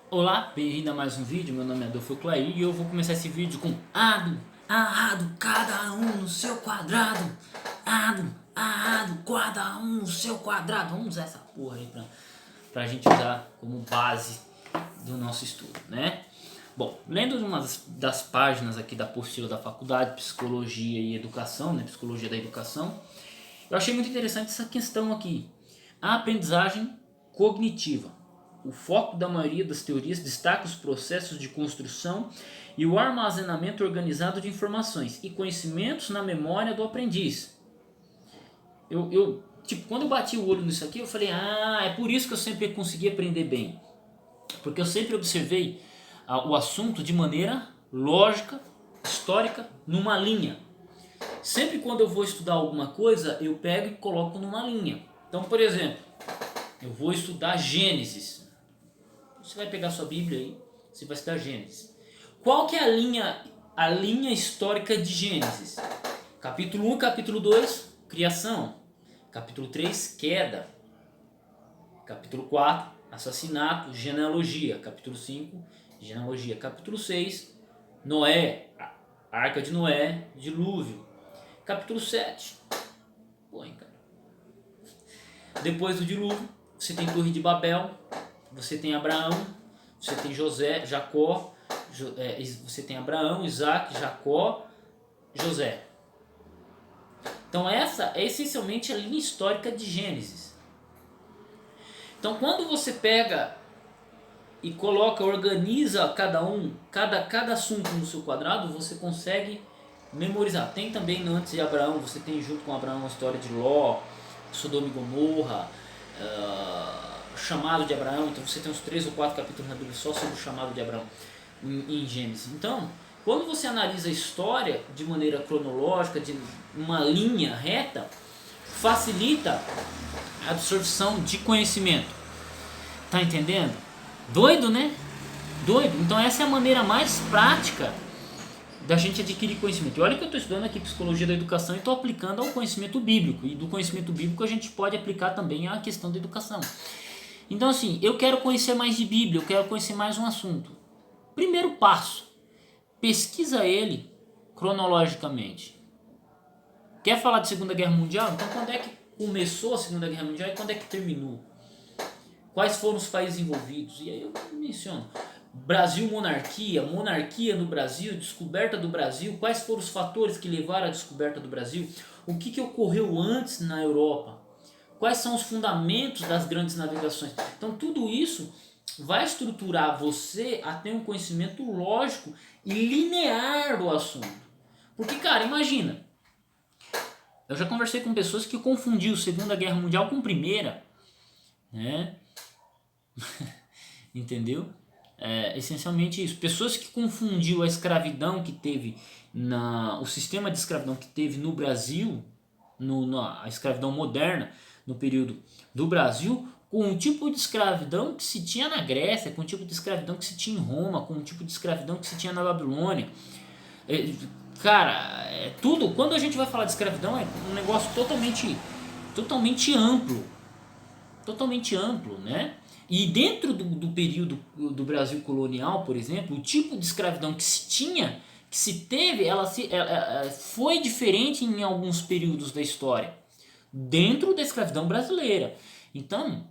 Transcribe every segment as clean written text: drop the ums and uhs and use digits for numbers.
Olá, bem-vindo a mais um vídeo. Meu nome é Adolfo Clay e eu vou começar esse vídeo com ado, cada um no seu quadrado. Ado, cada um no seu quadrado. Vamos usar essa porra aí pra gente usar como base do nosso estudo, né? Bom, lendo uma das páginas aqui da apostila da faculdade, Psicologia e Educação, né? Psicologia da Educação, eu achei muito interessante essa questão aqui. A aprendizagem cognitiva. O foco da maioria das teorias destaca os processos de construção e o armazenamento organizado de informações e conhecimentos na memória do aprendiz. Quando eu bati o olho nisso aqui, eu falei, é por isso que eu sempre consegui aprender bem. Porque eu sempre observei o assunto de maneira lógica, histórica, numa linha. Sempre quando eu vou estudar alguma coisa, eu pego e coloco numa linha. Então, por exemplo, eu vou estudar Gênesis. Você vai pegar sua Bíblia aí, você vai estudar Gênesis. Qual que é a linha histórica de Gênesis? Capítulo 1, capítulo 2, criação. Capítulo 3, queda. Capítulo 4, assassinato, genealogia. Capítulo 5, genealogia. Capítulo 6, Noé, arca de Noé, dilúvio. Capítulo 7, põe, cara. Depois do dilúvio, você tem Torre de Babel, você tem Abraão, você tem José, Jacó, você tem Abraão, Isaac, Jacó, José. Então essa é essencialmente a linha histórica de Gênesis. Então quando você pega e coloca, organiza cada assunto no seu quadrado, você consegue memorizar. Tem também antes de Abraão, você tem junto com Abraão a história de Ló, Sodoma e Gomorra, chamado de Abraão. Então você tem uns 3 ou 4 capítulos na Bíblia só sobre o chamado de Abraão em Gênesis. Então, quando você analisa a história de maneira cronológica, de uma linha reta, facilita a absorção de conhecimento. Tá entendendo? Doido, né? Doido. Então essa é a maneira mais prática da gente adquirir conhecimento. E olha que eu estou estudando aqui Psicologia da Educação e estou aplicando ao conhecimento bíblico. E do conhecimento bíblico a gente pode aplicar também à questão da educação. Então assim, eu quero conhecer mais de Bíblia, eu quero conhecer mais um assunto. Primeiro passo, pesquisa ele cronologicamente. Quer falar de Segunda Guerra Mundial? Então quando é que começou a Segunda Guerra Mundial e quando é que terminou? Quais foram os países envolvidos? E aí eu menciono. Brasil monarquia, monarquia no Brasil, descoberta do Brasil, quais foram os fatores que levaram à descoberta do Brasil, o que ocorreu antes na Europa, quais são os fundamentos das grandes navegações. Então tudo isso vai estruturar você a ter um conhecimento lógico e linear do assunto. Porque, cara, imagina, eu já conversei com pessoas que confundiam Segunda Guerra Mundial com Primeira, né? Entendeu? Essencialmente isso. Pessoas que confundiu a escravidão que teve o sistema de escravidão que teve no Brasil, a escravidão moderna no período do Brasil, com o tipo de escravidão que se tinha na Grécia, com o tipo de escravidão que se tinha em Roma, com o tipo de escravidão que se tinha na Babilônia. Cara, tudo. Quando a gente vai falar de escravidão, é um negócio totalmente amplo. Totalmente amplo, né? E dentro do período do Brasil colonial, por exemplo, o tipo de escravidão que se tinha, que se teve, ela foi diferente em alguns períodos da história, dentro da escravidão brasileira. Então,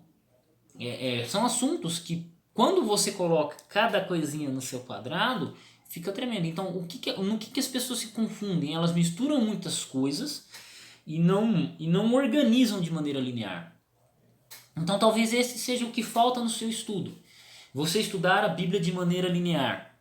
são assuntos que, quando você coloca cada coisinha no seu quadrado, fica tremendo. Então, no que as pessoas se confundem? Elas misturam muitas coisas e não organizam de maneira linear. Então talvez esse seja o que falta no seu estudo. Você estudar a Bíblia de maneira linear.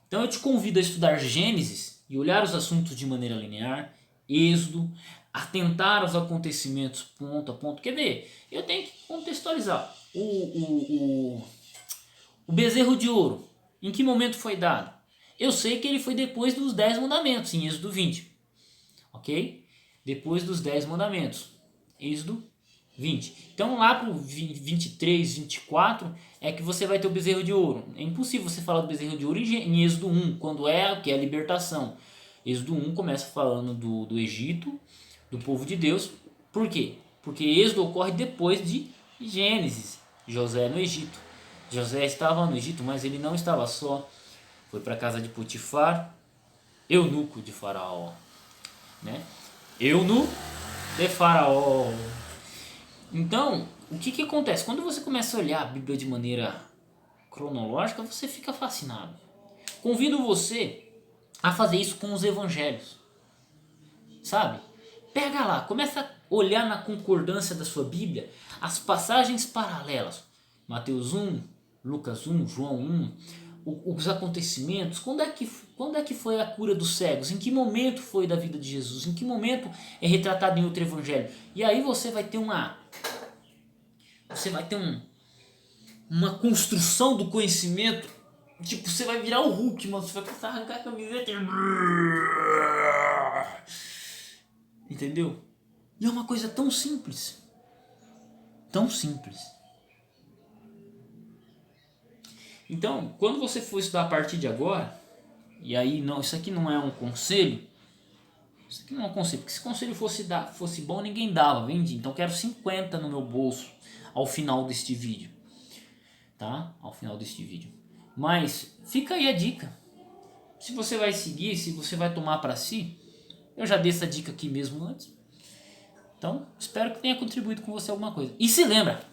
Então eu te convido a estudar Gênesis e olhar os assuntos de maneira linear, Êxodo, atentar aos acontecimentos ponto a ponto. Quer ver? Eu tenho que contextualizar. O bezerro de ouro, em que momento foi dado? Eu sei que ele foi depois dos 10 mandamentos, em Êxodo 20. Ok? Depois dos 10 mandamentos. Êxodo 20. Então lá pro 23, 24 é que você vai ter o bezerro de ouro. É impossível você falar do bezerro de ouro em Êxodo 1, quando que é a libertação. Êxodo 1 começa falando do Egito, do povo de Deus. Por quê? Porque Êxodo ocorre depois de Gênesis, José no Egito. José estava no Egito, mas ele não estava só. Foi para a casa de Potifar, eunuco de Faraó, né? Eunuco de Faraó. Então, o que acontece? Quando você começa a olhar a Bíblia de maneira cronológica, você fica fascinado. Convido você a fazer isso com os evangelhos, sabe? Pega lá, começa a olhar na concordância da sua Bíblia as passagens paralelas. Mateus 1, Lucas 1, João 1, os acontecimentos. Quando é que foi a cura dos cegos? Em que momento foi da vida de Jesus? Em que momento é retratado em outro evangelho? E aí você vai ter uma construção do conhecimento. Tipo, você vai virar o Hulk, mano. Você vai começar a arrancar a camiseta e... Entendeu? E é uma coisa tão simples. Tão simples. Então, quando você for estudar a partir de agora, e aí não, isso aqui não é um conselho, isso aqui não é um conselho, porque se conselho fosse bom, ninguém dava, vendi. Então quero 50 no meu bolso ao final deste vídeo, tá? Ao final deste vídeo. Mas fica aí a dica. Se você vai seguir, se você vai tomar para si, eu já dei essa dica aqui mesmo antes. Então, espero que tenha contribuído com você alguma coisa. E se lembra,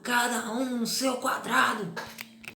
cada um no seu quadrado.